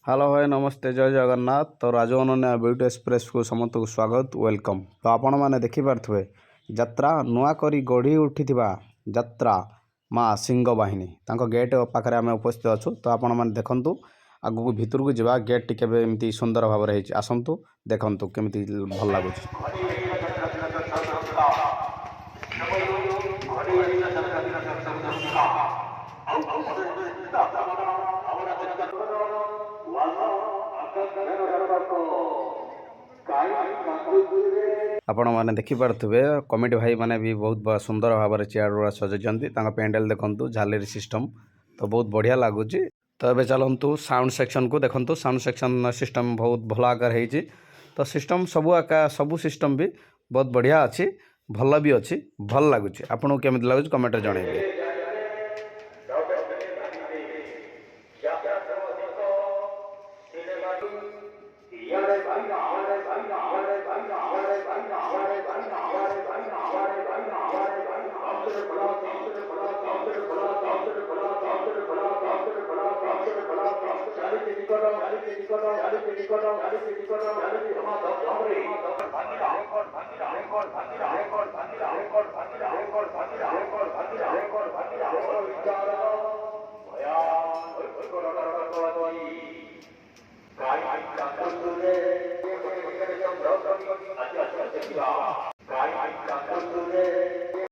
Hello ଭାଇ ନମସ୍ତେ ଜୟ ଜଗନ୍ନାଥ। ତ ରାଜ Ananya beauty ଏକ୍ସପ୍ରେସକୁ ସମସ୍ତଙ୍କୁ ସ୍ୱାଗତ ୱେଲକମ୍। ତ ଆପଣମାନେ ଦେଖିପାରୁଥିବେ ଯାତ୍ରା ନୂଆ କରି ଗଢ଼ି ଉଠିଥିବା ଯାତ୍ରା ମା ସିଂହ ବାହିନୀ ତାଙ୍କ ଗେଟ୍ ପାଖରେ ଆମେ ଉପସ୍ଥିତ ଅଛୁ। ତ ଆପଣମାନେ ଦେଖନ୍ତୁ ଆଗକୁ ଭିତରକୁ ଯିବା। ଗେଟ୍ ଟି କେବେ ଏମିତି ସୁନ୍ଦର ଭାବରେ ହେଇଛି, ଆସନ୍ତୁ ଦେଖନ୍ତୁ କେମିତି ଭଲ ଲାଗୁଛି। ଆପଣମାନେ ଦେଖିପାରୁଥିବେ କମିଟି ଭାଇମାନେ ବି ବହୁତ ସୁନ୍ଦର ଭାବରେ ଚେୟାର ଗୁଡ଼ା ସଜାଇଛନ୍ତି। ତାଙ୍କ ପ୍ୟାଣ୍ଡେଲ ଦେଖନ୍ତୁ, ଝାଲେରି ସିଷ୍ଟମ୍ ତ ବହୁତ ବଢ଼ିଆ ଲାଗୁଛି। ତ ଏବେ ଚାଲନ୍ତୁ ସାଉଣ୍ଡ ସେକ୍ସନକୁ ଦେଖନ୍ତୁ। ସାଉଣ୍ଡ ସେକ୍ସନ ସିଷ୍ଟମ୍ ବହୁତ ଭଲ ଆକାର ହେଇଛି। ତ ସିଷ୍ଟମ୍ ସବୁ ସିଷ୍ଟମ୍ ବି ବହୁତ ବଢ଼ିଆ ଅଛି, ଭଲ ବି ଅଛି, ଭଲ ଲାଗୁଛି। ଆପଣଙ୍କୁ କେମିତି ଲାଗୁଛି କମେଣ୍ଟରେ ଜଣାଇବେ।